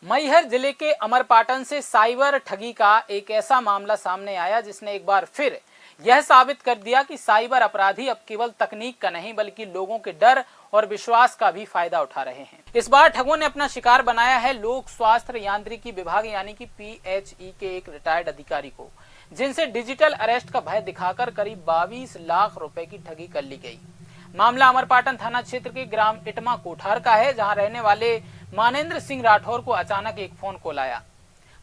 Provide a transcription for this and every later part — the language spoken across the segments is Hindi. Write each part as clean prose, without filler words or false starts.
मैहर जिले के अमरपाटन से साइबर ठगी का एक ऐसा मामला सामने आया जिसने एक बार फिर यह साबित कर दिया कि साइबर अपराधी अब केवल तकनीक का नहीं बल्कि लोगों के डर और विश्वास का भी फायदा उठा रहे हैं। इस बार ठगों ने अपना शिकार बनाया है लोक स्वास्थ्य यांत्रिकी विभाग यानी कि PHE के एक रिटायर्ड अधिकारी को, जिनसे डिजिटल अरेस्ट का भय दिखाकर करीब 22 लाख रुपए की ठगी कर ली गई। मामला अमरपाटन थाना क्षेत्र के ग्राम इटमा कोठार का है, जहां रहने वाले मानेंद्र सिंह राठौर को अचानक एक फोन कॉल आया।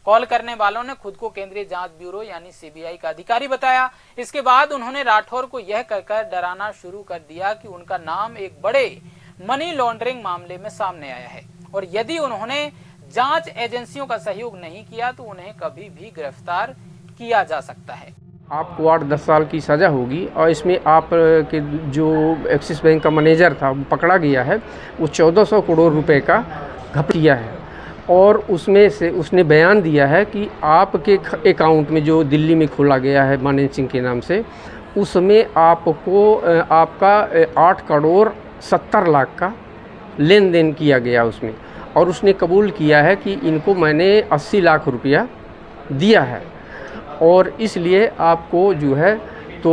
कॉल करने वालों ने खुद को केंद्रीय जांच ब्यूरो यानी CBI का अधिकारी बताया। इसके बाद उन्होंने राठौर को यह कहकर डराना शुरू कर दिया कि उनका नाम एक बड़े मनी लॉन्ड्रिंग मामले में सामने आया है और यदि उन्होंने जांच एजेंसियों का सहयोग नहीं किया तो उन्हें कभी भी गिरफ्तार किया जा सकता है। आपको 8-10 साल की सज़ा होगी और इसमें आप के जो एक्सिस बैंक का मैनेजर था वो पकड़ा गया है। वो 1400 करोड़ रुपए का घपला किया है और उसमें से उसने बयान दिया है कि आपके अकाउंट में जो दिल्ली में खोला गया है मानेंद्र सिंह के नाम से, उसमें आपको आपका 8 करोड़ 70 लाख का लेन देन किया गया उसमें, और उसने कबूल किया है कि इनको मैंने 80 लाख रुपया दिया है और इसलिए आपको जो है तो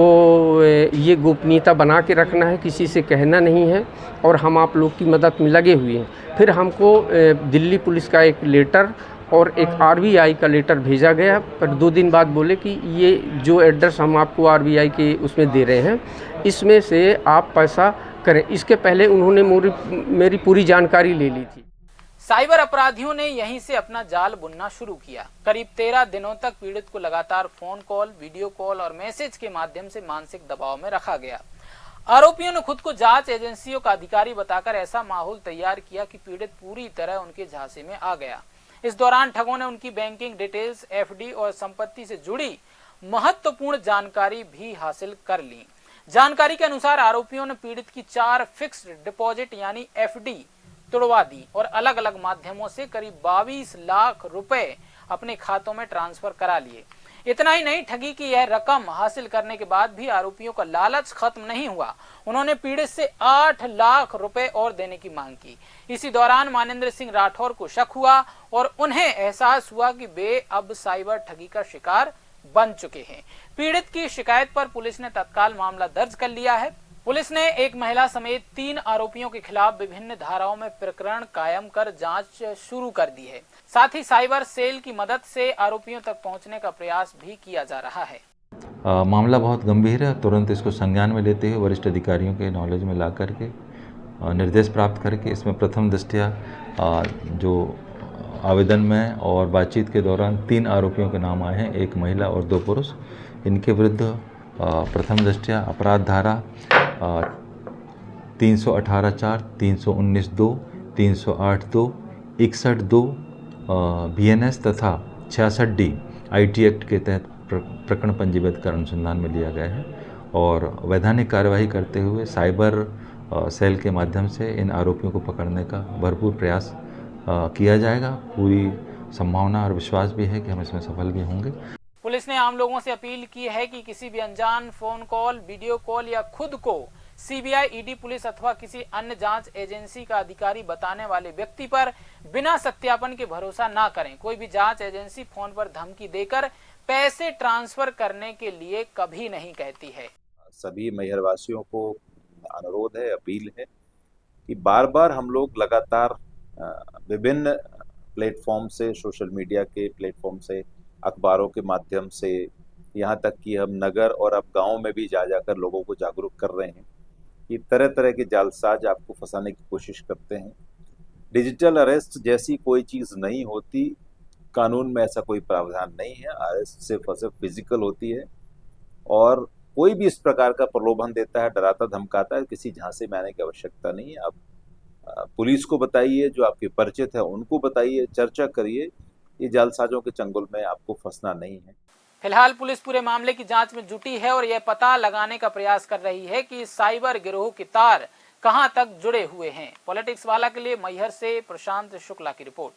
ये गोपनीयता बना के रखना है, किसी से कहना नहीं है और हम आप लोग की मदद में लगे हुए हैं। फिर हमको दिल्ली पुलिस का एक लेटर और एक RBI का लेटर भेजा गया, पर 2 दिन बाद बोले कि ये जो एड्रेस हम आपको RBI के उसमें दे रहे हैं इसमें से आप पैसा करें। इसके पहले उन्होंने मेरी पूरी जानकारी ले ली थी। साइबर अपराधियों ने यहीं से अपना जाल बुनना शुरू किया। करीब 13 दिनों तक पीड़ित को लगातार फोन कॉल, वीडियो कॉल और मैसेज के माध्यम से मानसिक दबाव में रखा गया। आरोपियों ने खुद को जांच एजेंसियों का अधिकारी बताकर ऐसा माहौल तैयार किया कि पीड़ित पूरी तरह उनके झांसे में आ गया। इस दौरान ठगों ने उनकी बैंकिंग डिटेल्स, FD और संपत्ति से जुड़ी महत्वपूर्ण जानकारी भी हासिल कर ली। जानकारी के अनुसार आरोपियों ने पीड़ित की 4 फिक्स्ड डिपॉजिट यानी FD तुड़वा दी और अलग अलग माध्यमों से करीब 22 लाख रुपए अपने खातों में ट्रांसफर करा लिए। इतना ही नहीं, ठगी की यह रकम हासिल करने के बाद भी आरोपियों का लालच खत्म नहीं हुआ। उन्होंने पीड़ित से 8 लाख रुपए और देने की मांग की। इसी दौरान मानेंद्र सिंह राठौर को शक हुआ और उन्हें एहसास हुआ कि वे अब साइबर ठगी का शिकार बन चुके हैं। पीड़ित की शिकायत पर पुलिस ने तत्काल मामला दर्ज कर लिया है। पुलिस ने एक महिला समेत 3 आरोपियों के खिलाफ विभिन्न धाराओं में प्रकरण कायम कर जांच शुरू कर दी है। साथ ही साइबर सेल की मदद से आरोपियों तक पहुंचने का प्रयास भी किया जा रहा है। मामला बहुत गंभीर है। तुरंत इसको संज्ञान में लेते हुए वरिष्ठ अधिकारियों के नॉलेज में ला करके निर्देश प्राप्त करके इसमें प्रथम दृष्टया जो आवेदन में और बातचीत के दौरान 3 आरोपियों के नाम आए हैं, 1 महिला और 2 पुरुष। इनके विरुद्ध प्रथम दृष्टया अपराध धारा 318(4), 319(2), 308(2), 61(2) BNS तथा 66D IT एक्ट के तहत प्रकरण पंजीबद्ध कर अनुसंधान में लिया गया है और वैधानिक कार्यवाही करते हुए साइबर सेल के माध्यम से इन आरोपियों को पकड़ने का भरपूर प्रयास किया जाएगा। पूरी संभावना और विश्वास भी है कि हम इसमें सफल भी होंगे। पुलिस ने आम लोगों से अपील की है कि किसी भी अनजान फोन कॉल, वीडियो कॉल या खुद को CBI, ED पुलिस अथवा किसी अन्य जांच एजेंसी का अधिकारी बताने वाले व्यक्ति पर बिना सत्यापन के भरोसा ना करें। कोई भी जांच एजेंसी फोन पर धमकी देकर पैसे ट्रांसफर करने के लिए कभी नहीं कहती है। सभी मैहर वासियों को अनुरोध है, अपील है कि बार बार हम लोग लगातार विभिन्न प्लेटफॉर्म से, सोशल मीडिया के प्लेटफॉर्म से, अखबारों के माध्यम से, यहाँ तक कि हम नगर और अब गाँव में भी जा जाकर लोगों को जागरूक कर रहे हैं कि तरह तरह के जालसाज आपको फंसाने की कोशिश करते हैं। डिजिटल अरेस्ट जैसी कोई चीज़ नहीं होती, कानून में ऐसा कोई प्रावधान नहीं है। अरेस्ट सिर्फ और सिर्फ फिजिकल होती है और कोई भी इस प्रकार का प्रलोभन देता है, डराता धमकाता है, किसी झांसे में आने की आवश्यकता नहीं है। आप पुलिस को बताइए, जो आपके परिचित है उनको बताइए, चर्चा करिए। ये जालसाजों के चंगुल में आपको फंसना नहीं है। फिलहाल पुलिस पूरे मामले की जांच में जुटी है और यह पता लगाने का प्रयास कर रही है कि साइबर गिरोह के तार कहां तक जुड़े हुए हैं। पॉलिटिक्स वाला के लिए मैहर से प्रशांत शुक्ला की रिपोर्ट।